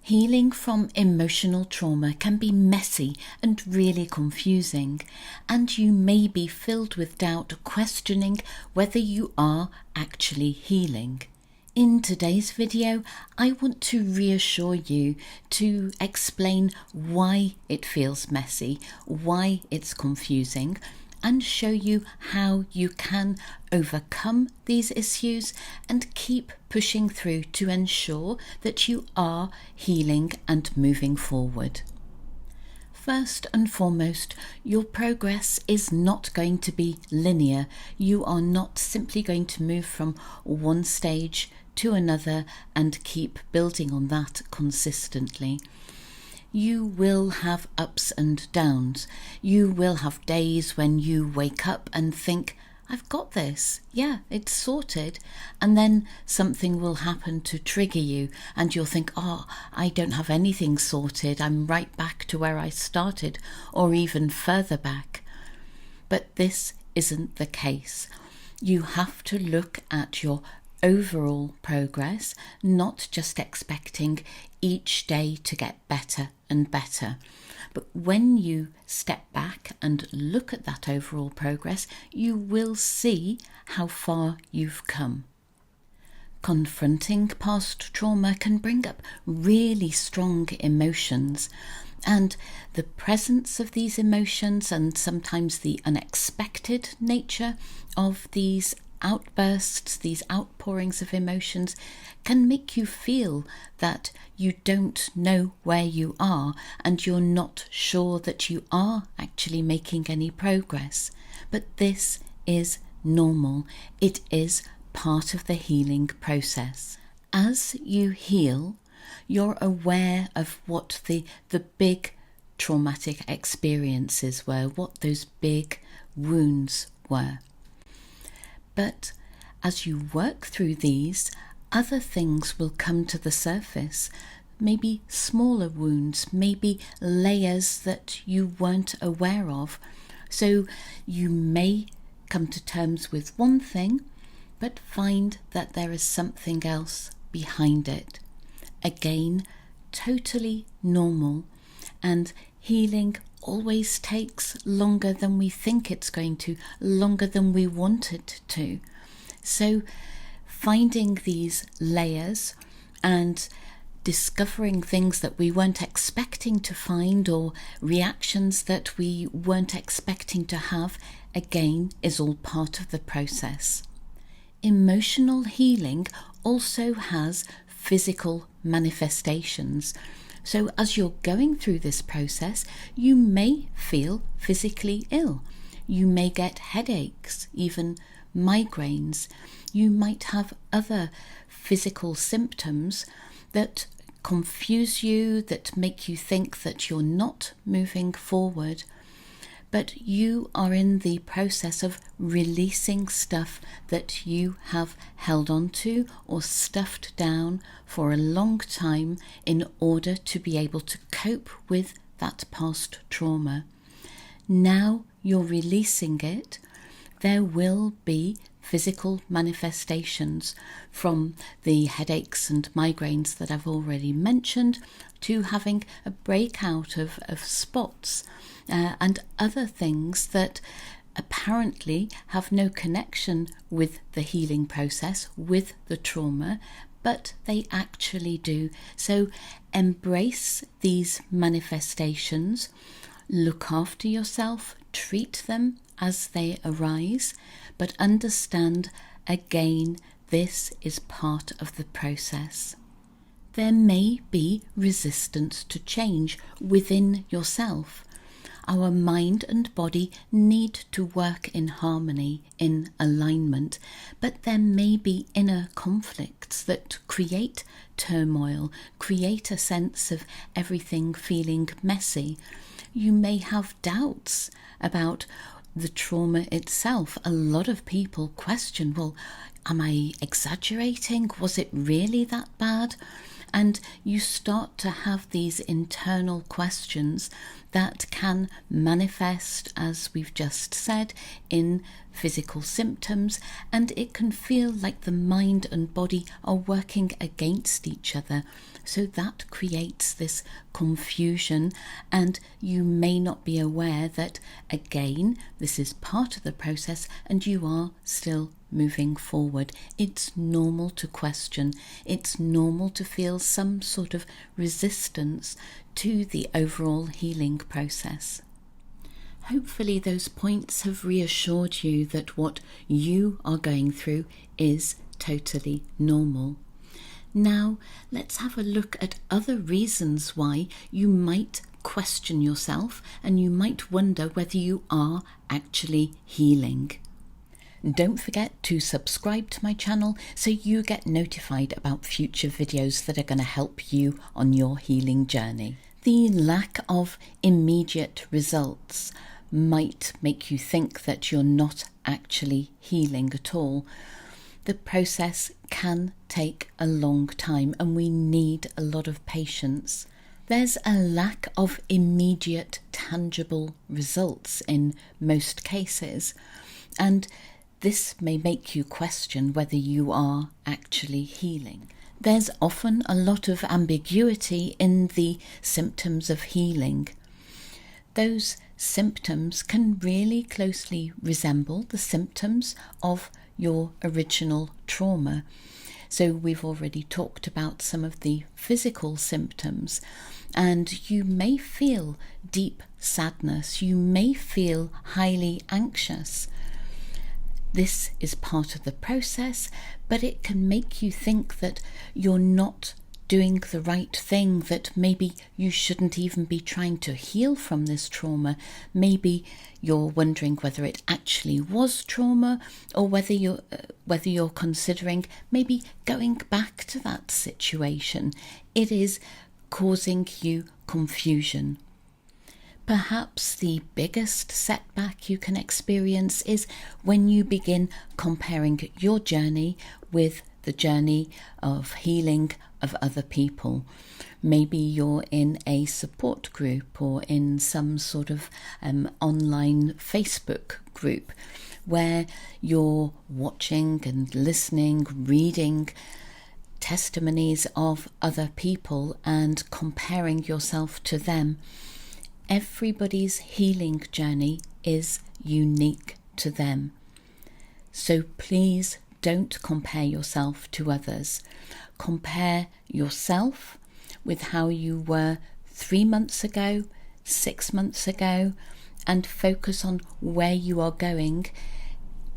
Healing from emotional trauma can be messy and really confusing, and you may be filled with doubt, questioning whether you are actually healing. In today's video, I want to reassure you, to explain why it feels messy, why it's confusing, and show you how you can overcome these issues and keep pushing through to ensure that you are healing and moving forward. First and foremost, your progress is not going to be linear. You are not simply going to move from one stage to another and keep building on that consistently. You will have ups and downs. You will have days when you wake up and think, I've got this, yeah, it's sorted. And then something will happen to trigger you and you'll think, I don't have anything sorted. I'm right back to where I started, or even further back. But this isn't the case. You have to look at your overall progress, not just expecting each day to get better and better. But when you step back and look at that overall progress, you will see how far you've come. Confronting past trauma can bring up really strong emotions, and the presence of these emotions and sometimes the unexpected nature of these outbursts, these outpourings of emotions, can make you feel that you don't know where you are and you're not sure that you are actually making any progress. But this is normal. It is part of the healing process. As you heal, you're aware of what the big traumatic experiences were, what those big wounds were. But as you work through these, other things will come to the surface, maybe smaller wounds, maybe layers that you weren't aware of. So you may come to terms with one thing, but find that there is something else behind it. Again, totally normal, and healing always takes longer than we think it's going to, longer than we want it to. So finding these layers and discovering things that we weren't expecting to find, or reactions that we weren't expecting to have, again, is all part of the process. Emotional healing also has physical manifestations. So as you're going through this process, you may feel physically ill. You may get headaches, even migraines. You might have other physical symptoms that confuse you, that make you think that you're not moving forward. But you are in the process of releasing stuff that you have held on to or stuffed down for a long time in order to be able to cope with that past trauma. Now you're releasing it. There will be physical manifestations, from the headaches and migraines that I've already mentioned, to having a breakout of spots and other things that apparently have no connection with the healing process, with the trauma, but they actually do. So embrace these manifestations, look after yourself, treat them as they arise, but understand, again, this is part of the process. There may be resistance to change within yourself. Our mind and body need to work in harmony, in alignment, but there may be inner conflicts that create turmoil, create a sense of everything feeling messy. You may have doubts about the trauma itself. A lot of people question, well, am I exaggerating? Was it really that bad? and you start to have these internal questions that can manifest, as we've just said, in physical symptoms, and it can feel like the mind and body are working against each other. So that creates this confusion, and you may not be aware that, again, this is part of the process and you are still moving forward. It's normal to question. It's normal to feel some sort of resistance to the overall healing process. Hopefully those points have reassured you that what you are going through is totally normal. Now, let's have a look at other reasons why you might question yourself and you might wonder whether you are actually healing. Don't forget to subscribe to my channel so you get notified about future videos that are going to help you on your healing journey. The lack of immediate results might make you think that you're not actually healing at all. The process can take a long time and we need a lot of patience. There's a lack of immediate tangible results in most cases, and this may make you question whether you are actually healing. There's often a lot of ambiguity in the symptoms of healing. Those symptoms can really closely resemble the symptoms of your original trauma. So we've already talked about some of the physical symptoms, and you may feel deep sadness, you may feel highly anxious. This is part of the process, but it can make you think that you're not doing the right thing, that maybe you shouldn't even be trying to heal from this trauma. Maybe you're wondering whether it actually was trauma, or whether you're considering maybe going back to that situation. It is causing you confusion. Perhaps the biggest setback you can experience is when you begin comparing your journey with the journey of healing of other people. Maybe you're in a support group or in some sort of online Facebook group where you're watching and listening, reading testimonies of other people and comparing yourself to them. Everybody's healing journey is unique to them. So please don't compare yourself to others. Compare yourself with how you were 3 months ago, 6 months ago, and focus on where you are going,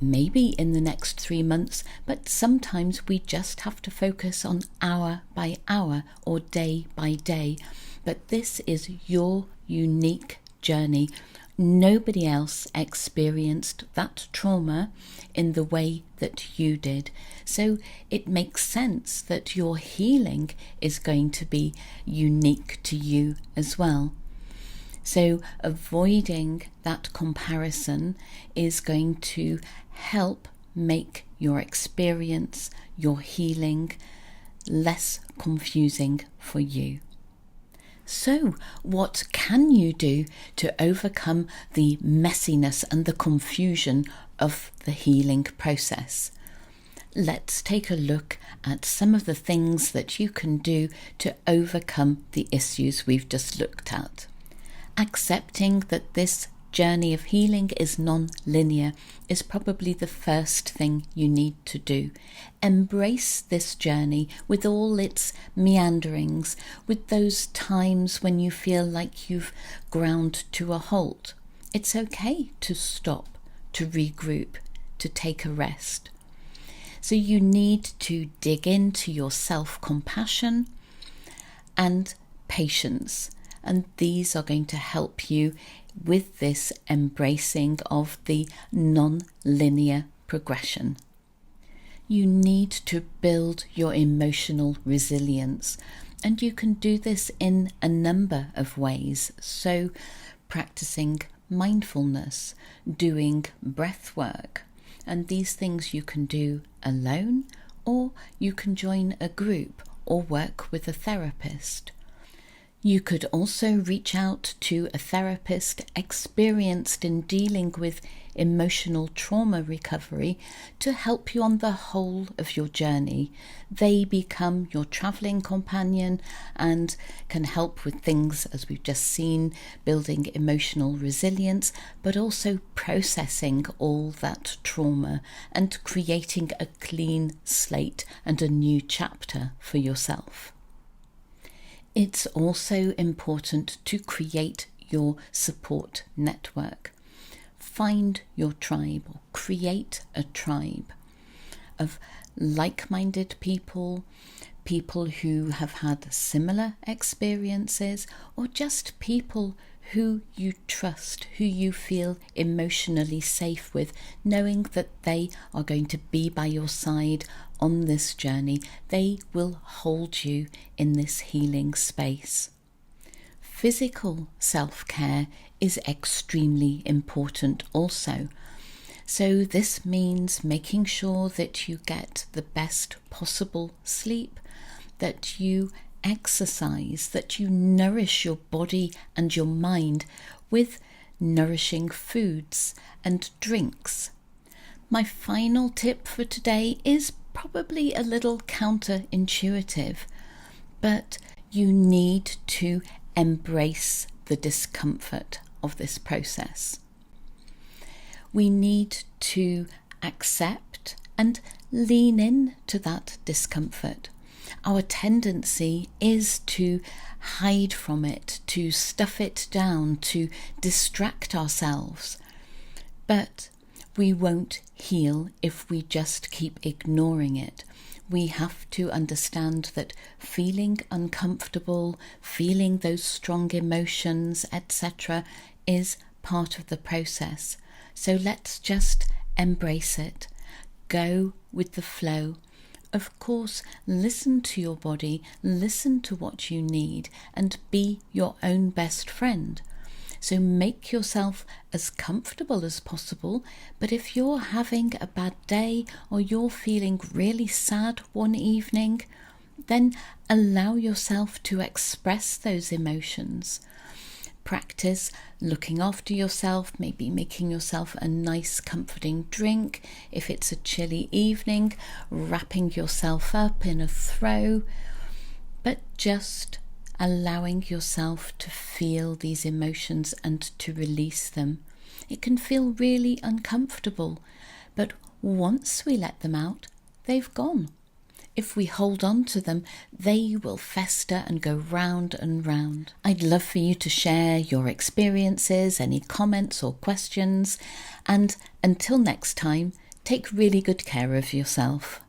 maybe in the next 3 months, but sometimes we just have to focus on hour by hour or day by day. But this is your unique journey. Nobody else experienced that trauma in the way that you did. So it makes sense that your healing is going to be unique to you as well. So avoiding that comparison is going to help make your experience, your healing, less confusing for you. So, what can you do to overcome the messiness and the confusion of the healing process? Let's take a look at some of the things that you can do to overcome the issues we've just looked at. Accepting that this journey of healing is non-linear is probably the first thing you need to do. Embrace this journey with all its meanderings, with those times when you feel like you've ground to a halt. It's okay to stop, to regroup, to take a rest. So you need to dig into your self-compassion and patience, and these are going to help you with this embracing of the non-linear progression. You need to build your emotional resilience, and you can do this in a number of ways. So practicing mindfulness, doing breath work, and these things you can do alone, or you can join a group, or work with a therapist. You could also reach out to a therapist experienced in dealing with emotional trauma recovery to help you on the whole of your journey. They become your travelling companion and can help with things, as we've just seen, building emotional resilience, but also processing all that trauma and creating a clean slate and a new chapter for yourself. It's also important to create your support network. Find your tribe, or create a tribe of like-minded people, people who have had similar experiences, or just people who you trust, who you feel emotionally safe with, knowing that they are going to be by your side on this journey. They will hold you in this healing space. Physical self-care is extremely important also. So this means making sure that you get the best possible sleep, that you exercise, that you nourish your body and your mind with nourishing foods and drinks. My final tip for today is probably a little counterintuitive, but you need to embrace the discomfort of this process. We need to accept and lean in to that discomfort. Our tendency is to hide from it, to stuff it down, to distract ourselves. But we won't heal if we just keep ignoring it. We have to understand that feeling uncomfortable, feeling those strong emotions, etc., is part of the process. So let's just embrace it. Go with the flow. Of course, listen to your body, listen to what you need, and be your own best friend. So make yourself as comfortable as possible, but if you're having a bad day or you're feeling really sad one evening, then allow yourself to express those emotions. Practice looking after yourself, maybe making yourself a nice comforting drink. If it's a chilly evening, wrapping yourself up in a throw, but just allowing yourself to feel these emotions and to release them. It can feel really uncomfortable, but once we let them out, they've gone. If we hold on to them, they will fester and go round and round. I'd love for you to share your experiences, any comments or questions, and until next time, take really good care of yourself.